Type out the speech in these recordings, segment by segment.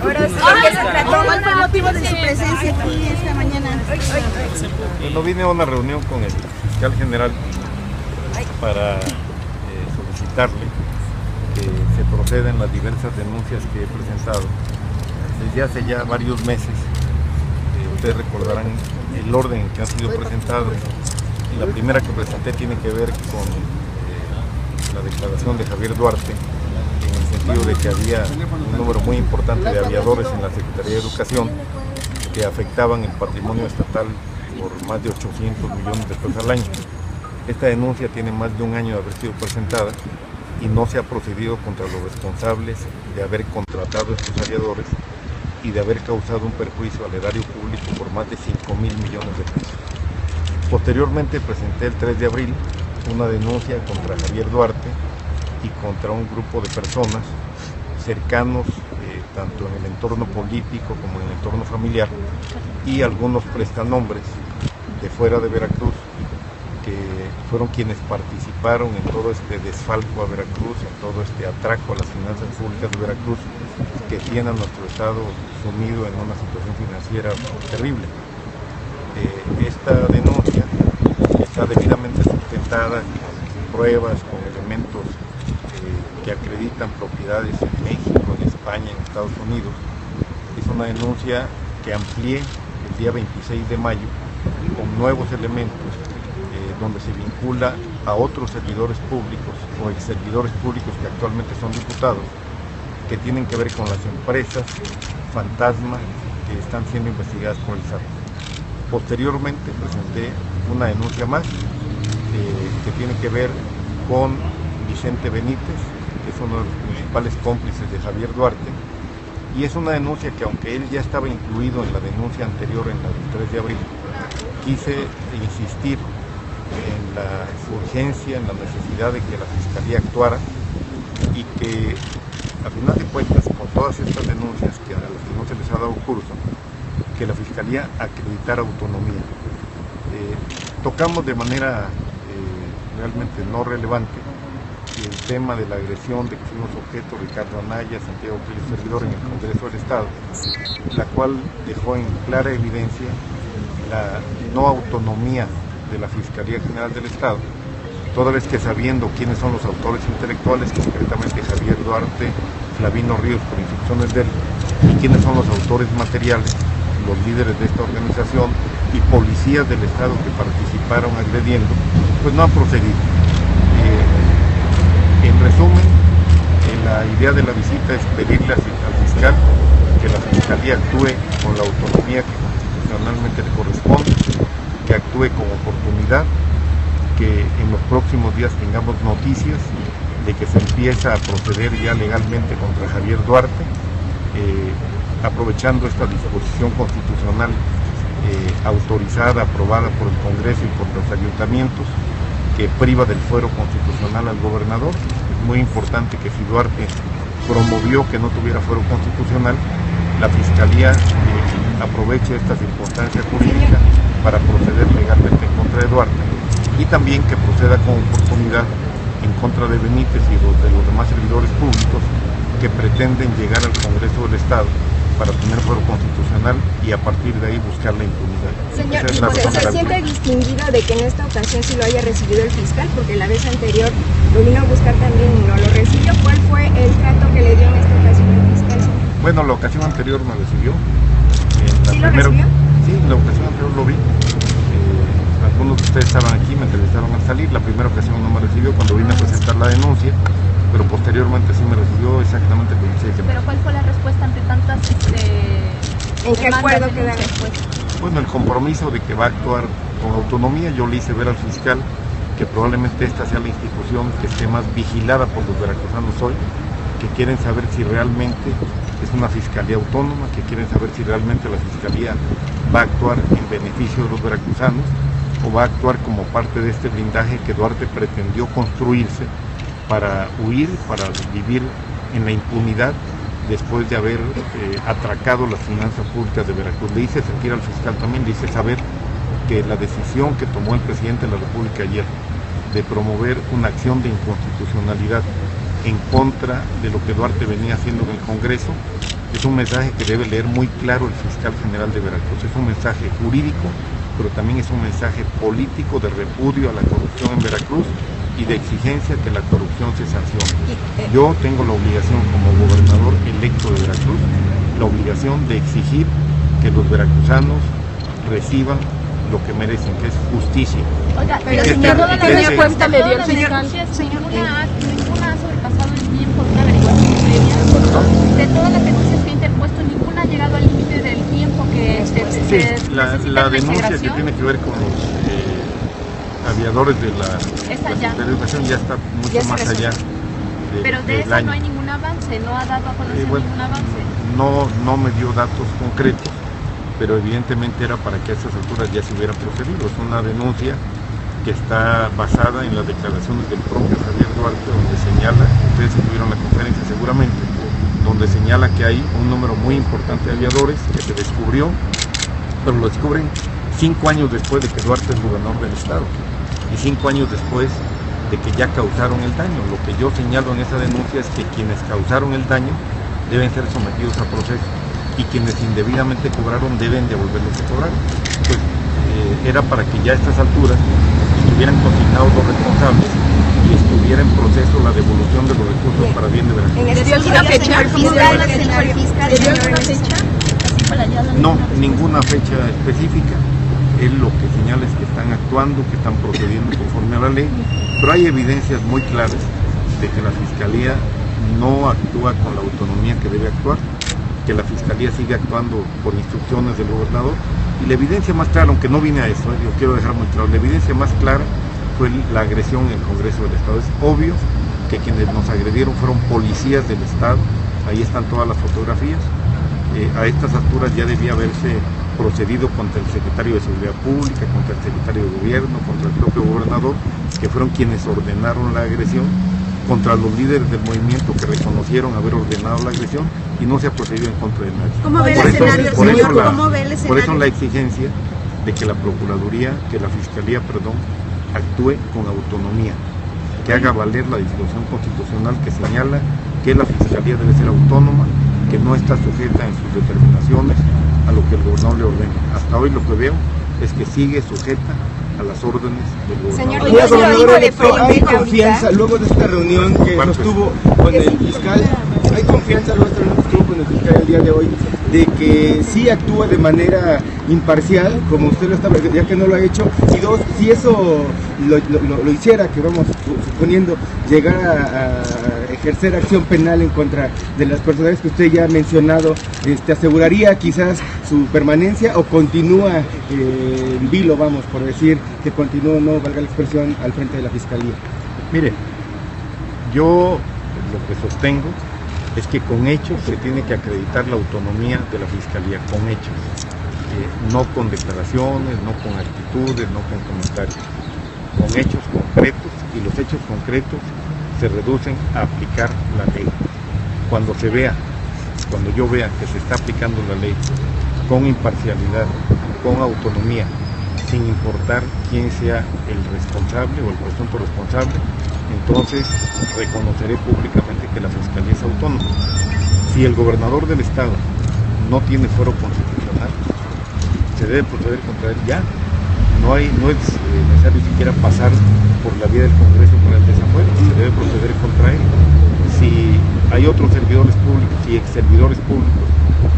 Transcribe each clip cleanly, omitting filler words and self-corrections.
Ahora sí, ¿qué se trató? ¿Cuál fue el motivo de su presencia aquí esta mañana? Bueno, vine a una reunión con el fiscal general para solicitarle que se procedan las diversas denuncias que he presentado desde hace ya varios meses. Ustedes recordarán el orden en que han sido presentados. La primera que presenté tiene que ver con la declaración de Javier Duarte, en el sentido de que había un número muy importante de aviadores en la Secretaría de Educación que afectaban el patrimonio estatal por más de 800 millones de pesos al año. Esta denuncia tiene más de un año de haber sido presentada y no se ha procedido contra los responsables de haber contratado a estos aviadores y de haber causado un perjuicio al erario público por más de 5.000 millones de pesos. Posteriormente presenté el 3 de abril una denuncia contra Javier Duarte y contra un grupo de personas cercanos, tanto en el entorno político como en el entorno familiar, y algunos prestanombres de fuera de Veracruz, que fueron quienes participaron en todo este desfalco a Veracruz, en todo este atraco a las finanzas públicas de Veracruz, que tiene a nuestro estado sumido en una situación financiera terrible. Esta denuncia está debidamente sustentada con pruebas, con elementos que acreditan propiedades en México, en España, en Estados Unidos. Es una denuncia que amplié el día 26 de mayo con nuevos elementos donde se vincula a otros servidores públicos o ex servidores públicos que actualmente son diputados, que tienen que ver con las empresas fantasma que están siendo investigadas por el SAT. Posteriormente presenté una denuncia más que tiene que ver con Vicente Benítez, que es uno de los principales cómplices de Javier Duarte, y es una denuncia que, aunque él ya estaba incluido en la denuncia anterior, en la del 3 de abril, quise insistir en la urgencia, en la necesidad de que la Fiscalía actuara y que, a final de cuentas, con todas estas denuncias a las que no se les ha dado curso, que la Fiscalía acreditara autonomía. Tocamos de manera realmente no relevante el tema de la agresión de que fuimos objeto Ricardo Anaya, Santiago Krill, servidor en el Congreso del Estado, la cual dejó en clara evidencia la no autonomía de la Fiscalía General del Estado, toda vez que, sabiendo quiénes son los autores intelectuales, concretamente Javier Duarte, Flavino Ríos por instrucciones de él, y quiénes son los autores materiales, los líderes de esta organización y policías del Estado que participaron agrediendo, pues no han procedido. En resumen, la idea de la visita es pedirle al fiscal que la Fiscalía actúe con la autonomía que constitucionalmente le corresponde, que actúe con oportunidad, que en los próximos días tengamos noticias de que se empieza a proceder ya legalmente contra Javier Duarte, aprovechando esta disposición constitucional autorizada, aprobada por el Congreso y por los ayuntamientos, que priva del fuero constitucional al gobernador. Es muy importante que si Duarte promovió que no tuviera fuero constitucional, la Fiscalía aproveche esta circunstancia jurídica para proceder legalmente en contra de Duarte, y también que proceda con oportunidad en contra de Benítez y de los demás servidores públicos que pretenden llegar al Congreso del Estado para tener fuero constitucional y a partir de ahí buscar la impunidad. Señor, ¿se siente distinguido de que en esta ocasión sí lo haya recibido el fiscal? Porque la vez anterior lo vino a buscar también y no lo recibió. ¿Cuál fue el trato que le dio en esta ocasión el fiscal? Bueno, la ocasión anterior me recibió. ¿Sí lo recibió? Sí, la ocasión anterior lo vi. Algunos de ustedes estaban aquí, me entrevistaron al salir. La primera ocasión no me recibió cuando vine a presentar la denuncia, pero posteriormente sí me recibió exactamente el 26 de mayo. ¿Pero cuál fue la respuesta ante tantas ¿En qué acuerdo quedaron? Bueno, el compromiso de que va a actuar con autonomía. Yo le hice ver al fiscal que probablemente esta sea la institución que esté más vigilada por los veracruzanos hoy, que quieren saber si realmente es una fiscalía autónoma, que quieren saber si realmente la fiscalía va a actuar en beneficio de los veracruzanos o va a actuar como parte de este blindaje que Duarte pretendió construirse para huir, para vivir en la impunidad después de haber atracado las finanzas públicas de Veracruz. Le hice sentir al fiscal también, le hice saber que la decisión que tomó el presidente de la República ayer de promover una acción de inconstitucionalidad en contra de lo que Duarte venía haciendo en el Congreso es un mensaje que debe leer muy claro el fiscal general de Veracruz. Es un mensaje jurídico, pero también es un mensaje político de repudio a la corrupción en Veracruz y de exigencia que la corrupción se sancione. Yo tengo la obligación como gobernador electo de Veracruz, la obligación de exigir que los veracruzanos reciban lo que merecen, que es justicia. Oiga, pero de señor, toda la respuesta le dio el señor, fiscal. Ninguna ha sobrepasado el tiempo de una averiguación previa. De todas las denuncias que ha interpuesto, ninguna ha llegado al límite del tiempo que se la denuncia que tiene que ver con los aviadores de la educación ya está mucho más allá. Pero de eso no hay ningún avance, no ha dado a conocer ningún avance. No me dio datos concretos, pero evidentemente era para que a esas alturas ya se hubiera procedido. Es una denuncia que está basada en las declaraciones del propio Javier Duarte, donde señala, ustedes tuvieron la conferencia seguramente, donde señala que hay un número muy importante de aviadores que se descubrió, pero lo descubren 5 años después de que Duarte es gobernador del estado y 5 años después de que ya causaron el daño. Lo que yo señalo en esa denuncia es que quienes causaron el daño deben ser sometidos a proceso y quienes indebidamente cobraron deben devolverles a cobrar. Pues era para que ya a estas alturas estuvieran consignados los responsables y estuviera en proceso la devolución de los recursos para bien de Veracruz. ¿Le dio alguna fecha al fiscal? ¿Le dio alguna fecha? No, ninguna fecha específica. Él lo que señala es que están actuando, que están procediendo conforme a la ley, pero hay evidencias muy claras de que la Fiscalía no actúa con la autonomía que debe actuar, que la Fiscalía sigue actuando por instrucciones del gobernador, y la evidencia más clara, aunque no vine a eso, yo quiero dejar muy claro, la evidencia más clara fue la agresión en el Congreso del Estado. Es obvio que quienes nos agredieron fueron policías del Estado, ahí están todas las fotografías. A estas alturas ya debía haberse procedido contra el secretario de Seguridad Pública, contra el secretario de Gobierno, contra el propio gobernador, que fueron quienes ordenaron la agresión, contra los líderes del movimiento que reconocieron haber ordenado la agresión, y no se ha procedido en contra de nadie. ¿Cómo ve el escenario? Por eso la exigencia de que la Procuraduría, que la Fiscalía, actúe con autonomía, que haga valer la disposición constitucional que señala que la Fiscalía debe ser autónoma, que no está sujeta en sus determinaciones a lo que el gobernador le ordena. Hasta hoy lo que veo es que sigue sujeta a las órdenes del gobernador. Señor gobernador electo, ¿hay confianza luego de esta reunión que sostuvo con el fiscal? ¿Hay confianza luego de esta reunión que sostuvo con el fiscal el día de hoy de que sí actúa de manera imparcial, como usted lo está, ya que no lo ha hecho? Y dos, si eso lo hiciera, que vamos suponiendo, llegar a ejercer acción penal en contra de las personas que usted ya ha mencionado, ¿aseguraría quizás su permanencia o continúa en vilo, vamos, por decir, que continúa, no valga la expresión, al frente de la Fiscalía? Mire, yo lo que sostengo es que con hechos se tiene que acreditar la autonomía de la Fiscalía, con hechos, no con declaraciones, no con actitudes, no con comentarios, con hechos concretos, y los hechos concretos se reducen a aplicar la ley. Cuando yo vea que se está aplicando la ley con imparcialidad, con autonomía, sin importar quién sea el responsable o el presunto responsable, entonces reconoceré públicamente que la Fiscalía es autónoma. Si el gobernador del estado no tiene fuero constitucional, se debe proceder contra él ya. No es necesario siquiera pasar por la vía del Congreso por el desafuero, se debe proceder contra él. Si hay otros servidores públicos y ex servidores públicos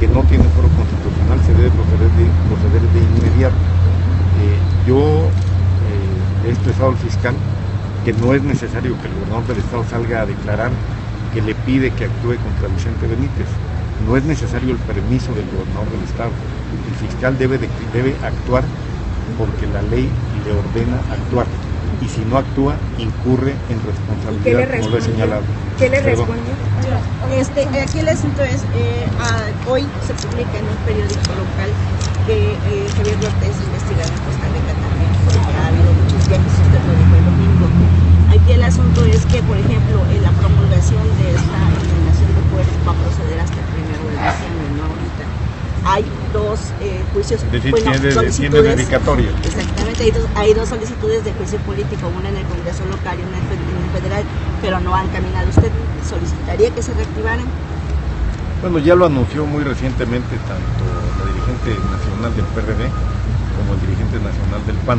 que no tienen fuero constitucional, se debe proceder de inmediato. Yo he expresado al fiscal que no es necesario que el gobernador del estado salga a declarar que le pide que actúe contra Vicente Benítez. No es necesario el permiso del gobernador del estado. El fiscal debe actuar porque la ley le ordena actuar. Y si no actúa, incurre en responsabilidad, como lo he señalado. ¿Qué le respondió? Aquí el asunto es, hoy se publica en un periódico local que Javier Duarte es investigado en Costa Rica también, porque ha habido muchos viajes, usted lo dijo el domingo. Aquí el asunto es que, por ejemplo, en la promulgación de esta ordenación de poderes va a proceder hasta el 1 de diciembre, ¿no? Ahorita hay dos juicios, tiene dedicatoria. Exactamente, hay dos solicitudes de juicio político, una en el Congreso local y una en el federal, pero no han caminado. ¿Usted solicitaría que se reactivaran? Bueno, ya lo anunció muy recientemente tanto la dirigente nacional del PRD como el dirigente nacional del PAN.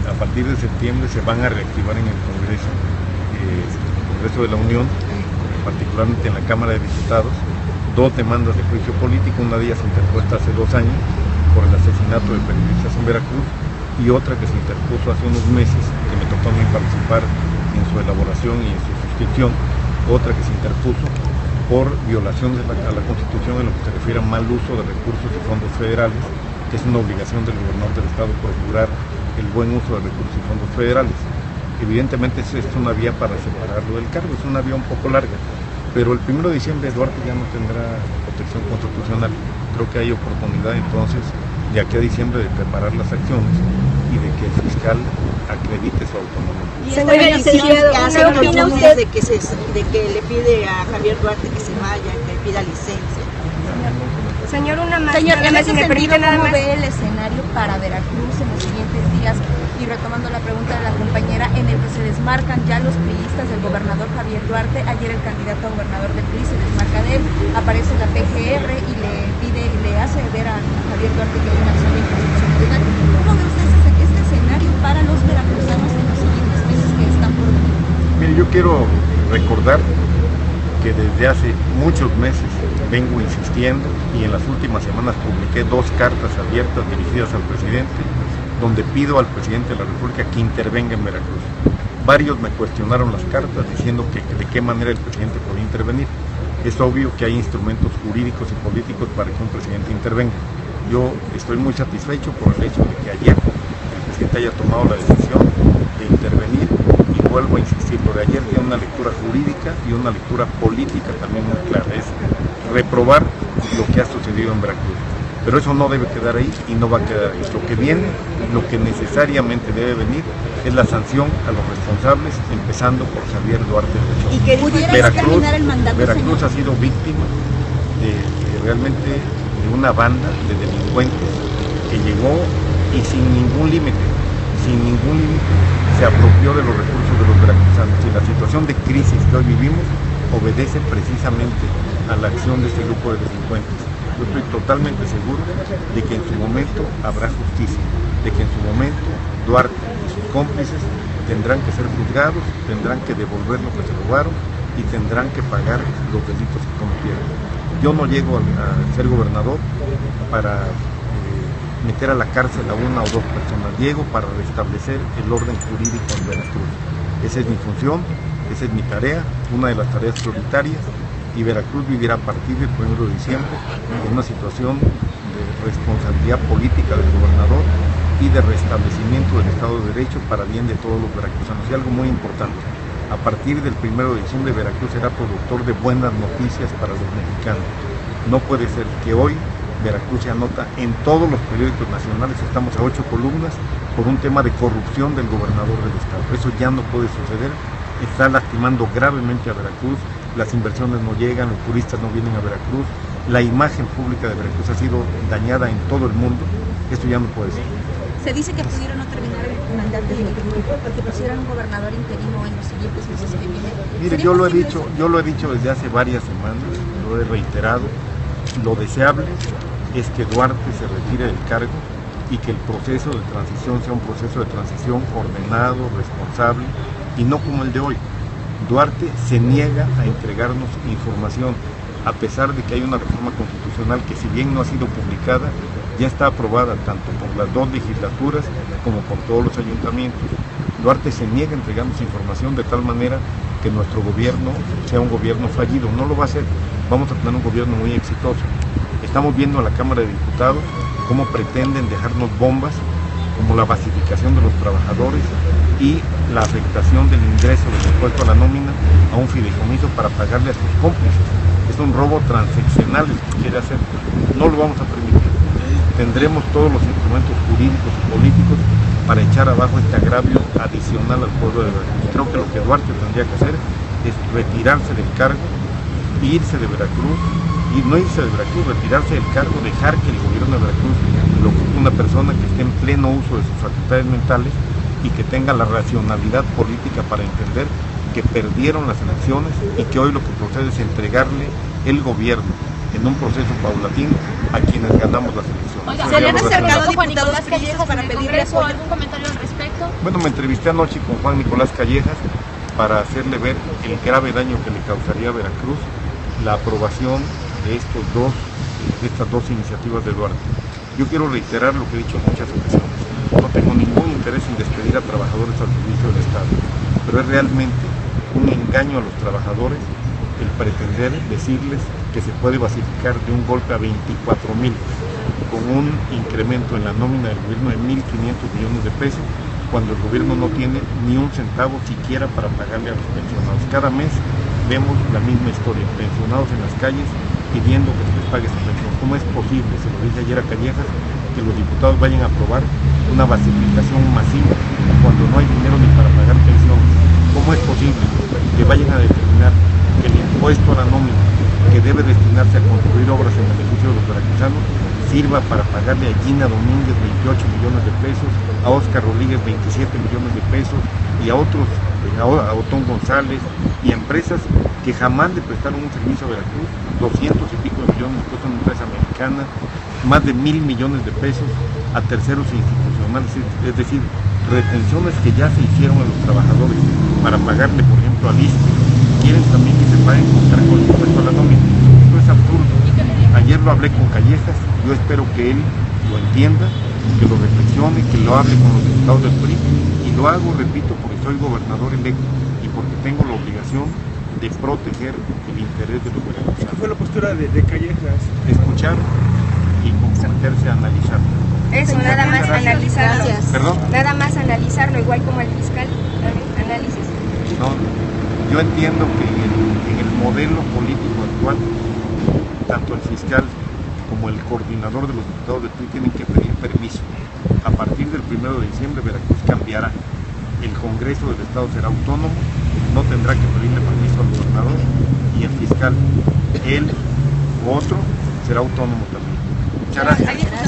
A partir de septiembre se van a reactivar en el Congreso de la Unión, particularmente en la Cámara de Diputados, dos demandas de juicio político, una de ellas interpuesta hace 2 años por el asesinato de periodistas en Veracruz y otra que se interpuso hace unos meses, que me tocó a mí participar en su elaboración y en su suscripción, otra que se interpuso por violación a la Constitución en lo que se refiere a mal uso de recursos y fondos federales, que es una obligación del gobernador del Estado procurar el buen uso de recursos y fondos federales. Evidentemente es una vía para separarlo del cargo, es una vía un poco larga, pero el 1 de diciembre Duarte ya no tendrá protección constitucional. Creo que hay oportunidad entonces de aquí a diciembre de preparar las acciones y de que el fiscal acredite su autonomía. Señora licenciado, ¿qué opina usted de que le pide a Javier Duarte que se vaya, que le pida licencia? Señor, Señor, en ese si me permite sentido, nada ¿cómo más. ve el escenario para Veracruz en los siguientes días? Y retomando la pregunta de la compañera, en el que se desmarcan ya los priistas del gobernador Javier Duarte. Ayer el candidato a gobernador del PRI se desmarca de él, aparece la PGR y le hace ver a Javier Duarte que hay una acción de inconstitucionalidad. ¿Cómo ve usted este escenario para los veracruzanos en los siguientes meses que están por venir? Mire, yo quiero recordar que desde hace muchos meses vengo insistiendo y en las últimas semanas publiqué 2 cartas abiertas dirigidas al presidente, donde pido al presidente de la República que intervenga en Veracruz. Varios me cuestionaron las cartas diciendo que de qué manera el presidente podía intervenir. Es obvio que hay instrumentos jurídicos y políticos para que un presidente intervenga. Yo estoy muy satisfecho por el hecho de que ayer el presidente haya tomado la decisión de intervenir, y vuelvo a insistir, lo de ayer tiene una lectura jurídica y una lectura política también muy clara, es reprobar lo que ha sucedido en Veracruz. Pero eso no debe quedar ahí y no va a quedar ahí. Lo que viene, lo que necesariamente debe venir, es la sanción a los responsables, empezando por Javier Duarte. ¿Y que pudiera terminar el mandato? Veracruz ha sido víctima realmente de una banda de delincuentes que llegó y sin ningún límite, se apropió de los recursos de los veracruzanos. Y la situación de crisis que hoy vivimos obedece precisamente a la acción de este grupo de delincuentes. Yo estoy totalmente seguro de que en su momento habrá justicia, de que en su momento Duarte y sus cómplices tendrán que ser juzgados, tendrán que devolver lo que se robaron y tendrán que pagar los delitos que cometieron. Yo no llego a ser gobernador para meter a la cárcel a 1 o 2 personas, llego para restablecer el orden jurídico en Veracruz. Esa es mi función, esa es mi tarea, una de las tareas prioritarias. Y Veracruz vivirá a partir del 1 de diciembre en una situación de responsabilidad política del gobernador y de restablecimiento del Estado de Derecho para bien de todos los veracruzanos. Y algo muy importante, a partir del 1 de diciembre Veracruz será productor de buenas noticias para los mexicanos. No puede ser que hoy Veracruz se anota en todos los periódicos nacionales, estamos a 8 columnas por un tema de corrupción del gobernador del Estado. Eso ya no puede suceder, está lastimando gravemente a Veracruz. Las inversiones no llegan, los turistas no vienen a Veracruz, la imagen pública de Veracruz ha sido dañada en todo el mundo. Esto ya no puede ser. Se dice que pudieron no terminar el mandato ejecutivo porque pusieron un gobernador interino en los siguientes meses que vienen. Mire, yo lo he dicho desde hace varias semanas, lo he reiterado. Lo deseable es que Duarte se retire del cargo y que el proceso de transición sea un proceso de transición ordenado, responsable y no como el de hoy. Duarte se niega a entregarnos información, a pesar de que hay una reforma constitucional que, si bien no ha sido publicada, ya está aprobada tanto por las 2 legislaturas como por todos los ayuntamientos. Duarte se niega a entregarnos información de tal manera que nuestro gobierno sea un gobierno fallido. No lo va a hacer, vamos a tener un gobierno muy exitoso. Estamos viendo a la Cámara de Diputados cómo pretenden dejarnos bombas, como la basificación de los trabajadores y la afectación del ingreso del impuesto a la nómina a un fideicomiso para pagarle a sus cómplices. Es un robo transaccional el que quiere hacer. No lo vamos a permitir. Tendremos todos los instrumentos jurídicos y políticos para echar abajo este agravio adicional al pueblo de Veracruz. Creo que lo que Duarte tendría que hacer es retirarse del cargo, irse de Veracruz, y no irse de Veracruz, retirarse del cargo, dejar que el gobierno de Veracruz lo ocupe una persona que esté en pleno uso de sus facultades mentales y que tenga la racionalidad política para entender que perdieron las elecciones y que hoy lo que procede es entregarle el gobierno en en un proceso paulatino a quienes ganamos las elecciones. Oiga, Eso ¿se le ya han lo acercado resolvemos. diputados priistas para pedirle apoyo? ¿Algún comentario al respecto? Bueno, me entrevisté anoche con Juan Nicolás Callejas para hacerle ver el grave daño que le causaría a Veracruz la aprobación de estas dos iniciativas de Duarte. Yo quiero reiterar lo que he dicho en muchas ocasiones. No tengo ningún interés en despedir a trabajadores al servicio del Estado, pero es realmente un engaño a los trabajadores el pretender decirles que se puede basificar de un golpe a 24,000 con un incremento en la nómina del gobierno de 1.500 millones de pesos, cuando el gobierno no tiene ni un centavo siquiera para pagarle a los pensionados. Cada mes vemos la misma historia, pensionados en las calles pidiendo que se les pague esa pensión. ¿Cómo es posible, se lo dije ayer a Callejas, que los diputados vayan a aprobar una basificación masiva cuando no hay dinero ni para pagar pensiones? ¿Cómo es posible que vayan a determinar que el impuesto a la nómina, que debe destinarse a construir obras en beneficio de los veracruzanos, sirva para pagarle a Gina Domínguez 28 millones de pesos, a Óscar Rodríguez 27 millones de pesos y a otros, a Otón González y a empresas que jamás le prestaron un servicio a Veracruz, 200 y pico de millones de pesos a una empresa americana, más de 1.000 millones de pesos a terceros institucionales, es decir, retenciones que ya se hicieron a los trabajadores para pagarle, por ejemplo, al ISSSTE, quieren también que se paguen con cargo el impuesto a la nómina. Esto es absurdo. Ayer lo hablé con Callejas, yo espero que él lo entienda, que lo reflexione, que lo hable con los diputados del PRI, y lo hago, repito, porque soy gobernador electo y porque tengo la obligación de proteger el interés de los veracruzanos. ¿Cuál fue la postura de Callejas? Escuchar y comprometerse a analizar. Eso, nada más analizarlo. ¿Perdón? Nada más analizarlo, igual como el fiscal. Análisis. No, yo entiendo que en el modelo político actual, tanto el fiscal como el coordinador de los diputados del PRI tienen que pedir permiso. A partir del 1 de diciembre Veracruz cambiará. El Congreso del Estado será autónomo, no tendrá que pedirle permiso al gobernador, y el fiscal, él u otro, será autónomo también. Muchas gracias.